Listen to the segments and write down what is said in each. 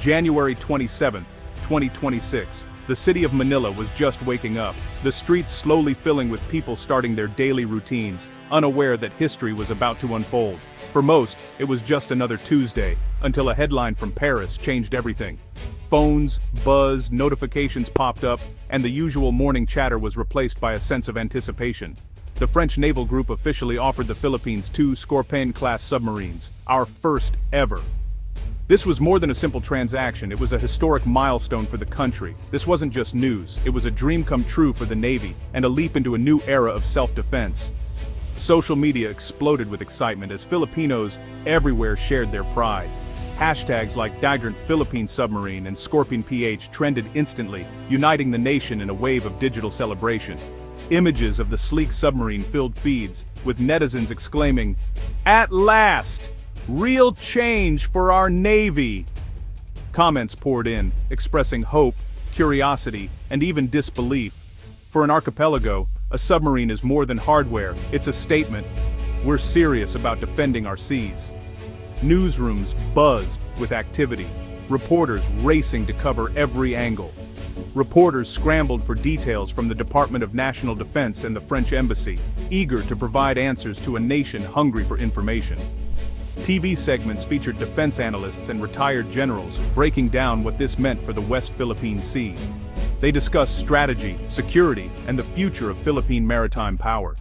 January 27, 2026. The city of Manila was just waking up, the streets slowly filling with people starting their daily routines, unaware that history was about to unfold. For most, it was just another Tuesday, until a headline from Paris changed everything. Phones buzzed, notifications popped up, and the usual morning chatter was replaced by a sense of anticipation. The French naval group officially offered the Philippines 2 Scorpion-class submarines, our first ever. This was more than a simple transaction, it was a historic milestone for the country. This wasn't just news, it was a dream come true for the Navy, and a leap into a new era of self-defense. Social media exploded with excitement as Filipinos everywhere shared their pride. Hashtags like Philippine Submarine and Scorpion PH trended instantly, uniting the nation in a wave of digital celebration. Images of the sleek submarine filled feeds, with netizens exclaiming, "At last! Real change for our Navy!" Comments poured in, expressing hope, curiosity, and even disbelief. For an archipelago, a submarine is more than hardware, it's a statement. We're serious about defending our seas. Newsrooms buzzed with activity, reporters racing to cover every angle. Reporters scrambled for details from the Department of National Defense and the French Embassy, eager to provide answers to a nation hungry for information. TV segments featured defense analysts and retired generals breaking down what this meant for the West Philippine Sea. They discussed strategy, security, and the future of Philippine maritime power.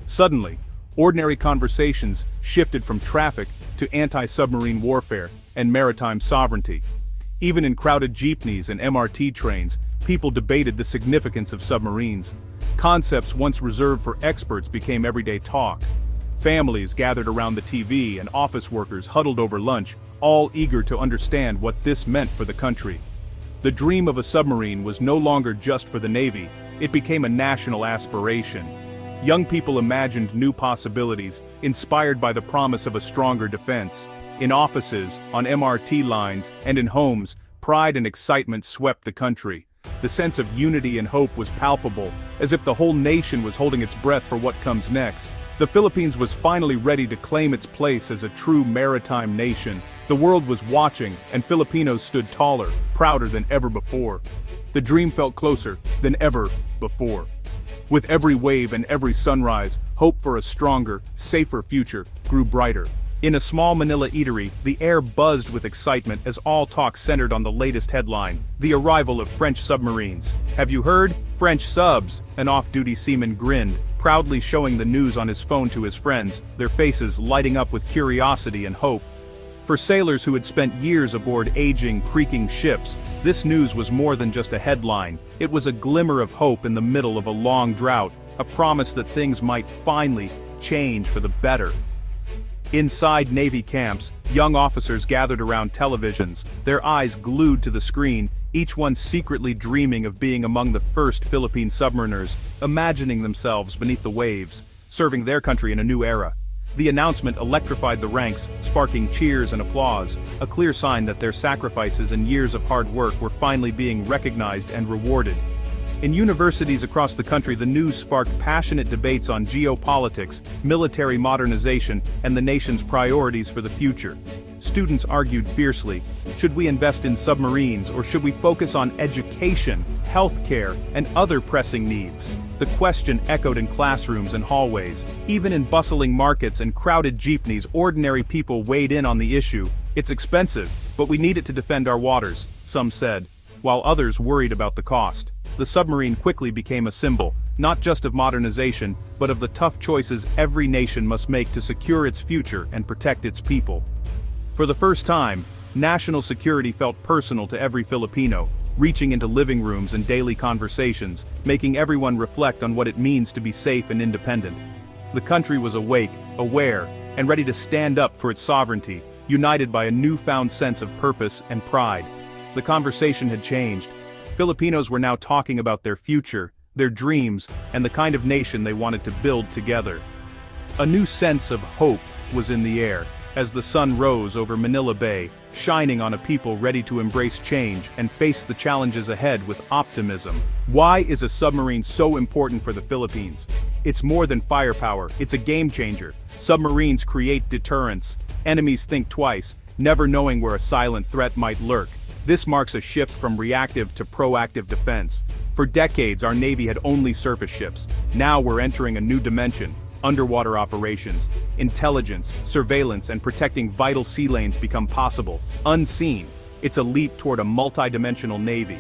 Suddenly, ordinary conversations shifted from traffic to anti-submarine warfare and maritime sovereignty. Even in crowded jeepneys and MRT trains, people debated the significance of submarines. Concepts once reserved for experts became everyday talk. Families gathered around the TV and office workers huddled over lunch, all eager to understand what this meant for the country. The dream of a submarine was no longer just for the Navy, it became a national aspiration. Young people imagined new possibilities, inspired by the promise of a stronger defense. In offices, on MRT lines, and in homes, pride and excitement swept the country. The sense of unity and hope was palpable, as if the whole nation was holding its breath for what comes next. The Philippines was finally ready to claim its place as a true maritime nation. The world was watching, and Filipinos stood taller, prouder than ever before. The dream felt closer than ever before. With every wave and every sunrise, hope for a stronger, safer future grew brighter. In a small Manila eatery, the air buzzed with excitement as all talk centered on the latest headline, the arrival of French submarines. "Have you heard? French subs!" An off-duty seaman grinned, proudly showing the news on his phone to his friends, their faces lighting up with curiosity and hope. For sailors who had spent years aboard aging, creaking ships, this news was more than just a headline. It was a glimmer of hope in the middle of a long drought, a promise that things might finally change for the better. Inside Navy camps, young officers gathered around televisions, their eyes glued to the screen, each one secretly dreaming of being among the first Philippine submariners, imagining themselves beneath the waves, serving their country in a new era. The announcement electrified the ranks, sparking cheers and applause, a clear sign that their sacrifices and years of hard work were finally being recognized and rewarded. In universities across the country, the news sparked passionate debates on geopolitics, military modernization, and the nation's priorities for the future. Students argued fiercely, should we invest in submarines or should we focus on education, healthcare, and other pressing needs? The question echoed in classrooms and hallways. Even in bustling markets and crowded jeepneys, ordinary people weighed in on the issue. It's expensive, but we need it to defend our waters, some said, while others worried about the cost. The submarine quickly became a symbol, not just of modernization, but of the tough choices every nation must make to secure its future and protect its people. For the first time, national security felt personal to every Filipino, reaching into living rooms and daily conversations, making everyone reflect on what it means to be safe and independent. The country was awake, aware, and ready to stand up for its sovereignty, united by a newfound sense of purpose and pride. The conversation had changed. Filipinos were now talking about their future, their dreams, and the kind of nation they wanted to build together. A new sense of hope was in the air, as the sun rose over Manila Bay, shining on a people ready to embrace change and face the challenges ahead with optimism. Why is a submarine so important for the Philippines? It's more than firepower, it's a game changer. Submarines create deterrence. Enemies think twice, never knowing where a silent threat might lurk. This marks a shift from reactive to proactive defense. For decades, our Navy had only surface ships. Now we're entering a new dimension. Underwater operations, intelligence, surveillance, and protecting vital sea lanes become possible, unseen. It's a leap toward a multi-dimensional Navy.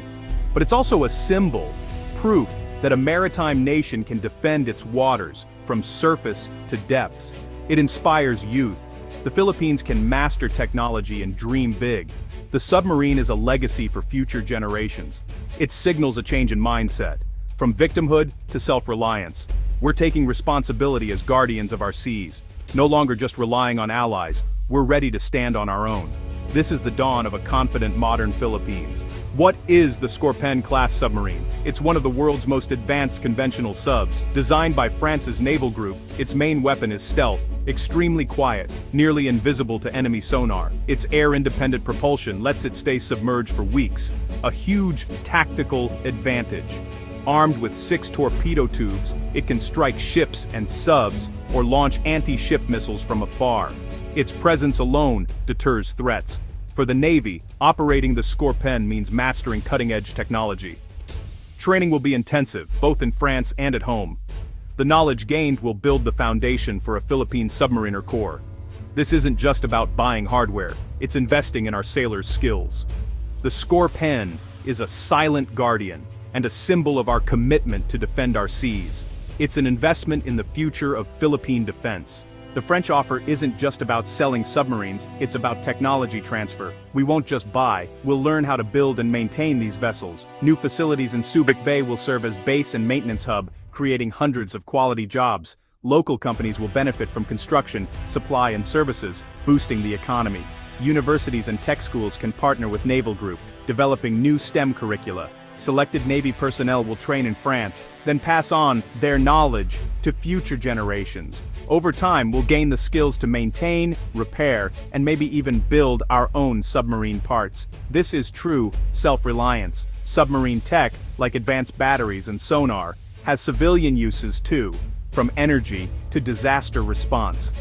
But it's also a symbol, proof that a maritime nation can defend its waters, from surface to depths. It inspires youth. The Philippines can master technology and dream big. The submarine is a legacy for future generations. It signals a change in mindset, from victimhood to self-reliance. We're taking responsibility as guardians of our seas, no longer just relying on allies. We're ready to stand on our own. This is the dawn of a confident modern Philippines. What is the Scorpion-class submarine? It's one of the world's most advanced conventional subs. Designed by France's naval group, its main weapon is stealth, extremely quiet, nearly invisible to enemy sonar. Its air-independent propulsion lets it stay submerged for weeks, a huge tactical advantage. Armed with 6 torpedo tubes, it can strike ships and subs or launch anti-ship missiles from afar. Its presence alone deters threats. For the Navy, operating the Scorpion means mastering cutting-edge technology. Training will be intensive, both in France and at home. The knowledge gained will build the foundation for a Philippine submariner corps. This isn't just about buying hardware, it's investing in our sailors' skills. The Scorpion is a silent guardian and a symbol of our commitment to defend our seas. It's an investment in the future of Philippine defense. The French offer isn't just about selling submarines, it's about technology transfer. We won't just buy, we'll learn how to build and maintain these vessels. New facilities in Subic Bay will serve as base and maintenance hub, creating hundreds of quality jobs. Local companies will benefit from construction, supply and services, boosting the economy. Universities and tech schools can partner with Naval Group, developing new STEM curricula. Selected Navy personnel will train in France, then pass on their knowledge to future generations. Over time, we'll gain the skills to maintain, repair, and maybe even build our own submarine parts. This is true self-reliance. Submarine tech, like advanced batteries and sonar, has civilian uses too, from energy to disaster response.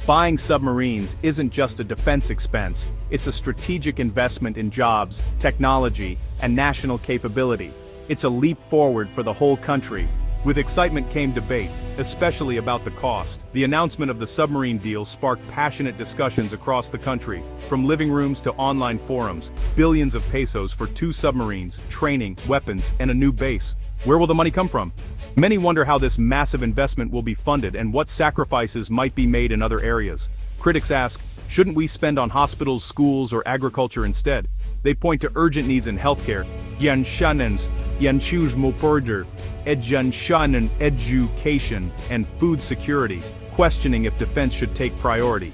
Buying submarines isn't just a defense expense, it's a strategic investment in jobs, technology, and national capability. It's a leap forward for the whole country. With excitement came debate, especially about the cost. The announcement of the submarine deal sparked passionate discussions across the country. From living rooms to online forums, billions of pesos for 2 submarines, training, weapons, and a new base. Where will the money come from? Many wonder how this massive investment will be funded and what sacrifices might be made in other areas. Critics ask, shouldn't we spend on hospitals, schools, or agriculture instead? They point to urgent needs in healthcare, education, and food security, questioning if defense should take priority.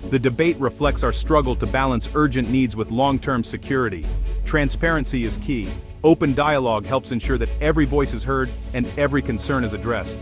The debate reflects our struggle to balance urgent needs with long-term security. Transparency is key. Open dialogue helps ensure that every voice is heard and every concern is addressed.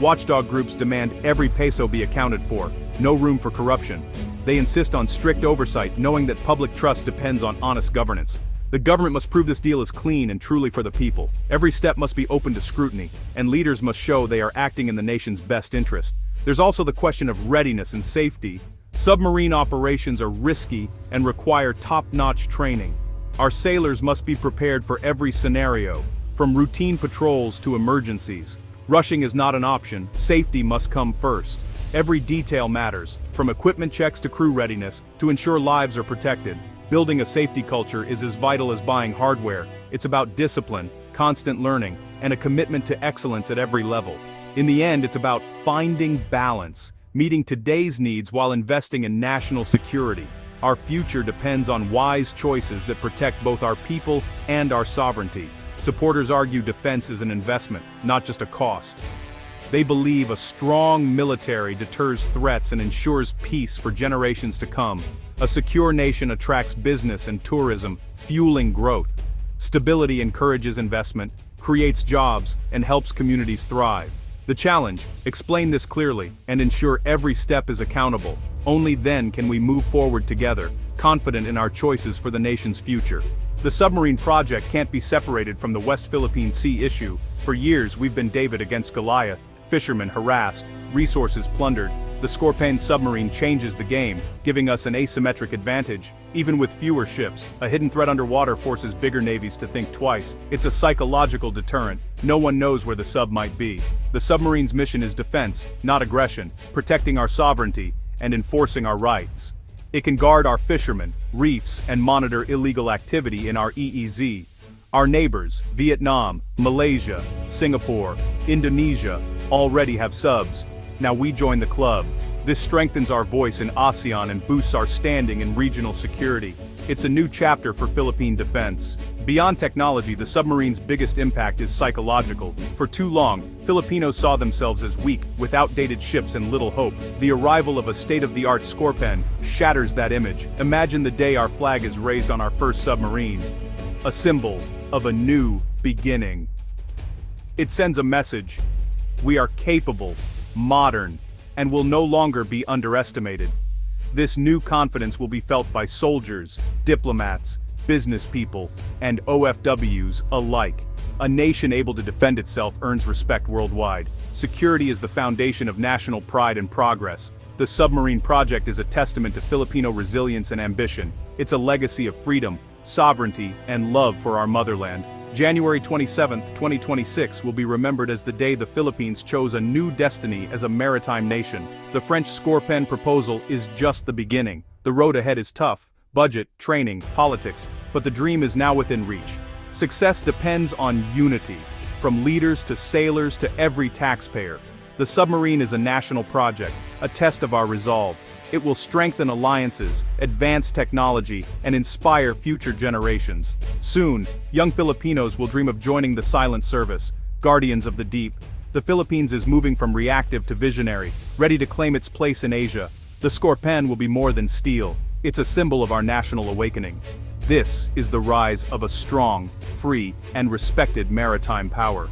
Watchdog groups demand every peso be accounted for, no room for corruption. They insist on strict oversight, knowing that public trust depends on honest governance. The government must prove this deal is clean and truly for the people. Every step must be open to scrutiny, and leaders must show they are acting in the nation's best interest. There's also the question of readiness and safety. Submarine operations are risky and require top-notch training. Our sailors must be prepared for every scenario, from routine patrols to emergencies. Rushing is not an option, safety must come first. Every detail matters, from equipment checks to crew readiness, to ensure lives are protected. Building a safety culture is as vital as buying hardware. It's about discipline, constant learning, and a commitment to excellence at every level. In the end, it's about finding balance, meeting today's needs while investing in national security. Our future depends on wise choices that protect both our people and our sovereignty. Supporters argue defense is an investment, not just a cost. They believe a strong military deters threats and ensures peace for generations to come. A secure nation attracts business and tourism, fueling growth. Stability encourages investment, creates jobs, and helps communities thrive. The challenge: explain this clearly and ensure every step is accountable. Only then can we move forward together, confident in our choices for the nation's future. The submarine project can't be separated from the West Philippine Sea issue. For years we've been David against Goliath, fishermen harassed, resources plundered, the Scorpion submarine changes the game, giving us an asymmetric advantage. Even with fewer ships, a hidden threat underwater forces bigger navies to think twice. It's a psychological deterrent. No one knows where the sub might be. The submarine's mission is defense, not aggression, protecting our sovereignty and enforcing our rights. It can guard our fishermen, reefs, and monitor illegal activity in our EEZ. Our neighbors, Vietnam, Malaysia, Singapore, Indonesia, already have subs. Now we join the club. This strengthens our voice in ASEAN and boosts our standing in regional security. It's a new chapter for Philippine defense. Beyond technology, the submarine's biggest impact is psychological. For too long, Filipinos saw themselves as weak, with outdated ships and little hope. The arrival of a state-of-the-art Scorpion shatters that image. Imagine the day our flag is raised on our first submarine. A symbol of a new beginning. It sends a message. We are capable, modern, and will no longer be underestimated. This new confidence will be felt by soldiers, diplomats, business people, and OFWs alike. A nation able to defend itself earns respect worldwide. Security is the foundation of national pride and progress. The submarine project is a testament to Filipino resilience and ambition. It's a legacy of freedom, sovereignty, and love for our motherland. January 27, 2026 will be remembered as the day the Philippines chose a new destiny as a maritime nation. The French Scorpion proposal is just the beginning. The road ahead is tough: budget, training, politics, but the dream is now within reach. Success depends on unity, from leaders to sailors to every taxpayer. The submarine is a national project, a test of our resolve. It will strengthen alliances, advance technology, and inspire future generations. Soon, young Filipinos will dream of joining the silent service, guardians of the deep. The Philippines is moving from reactive to visionary, ready to claim its place in Asia. The Scorpion will be more than steel. It's a symbol of our national awakening. This is the rise of a strong, free, and respected maritime power.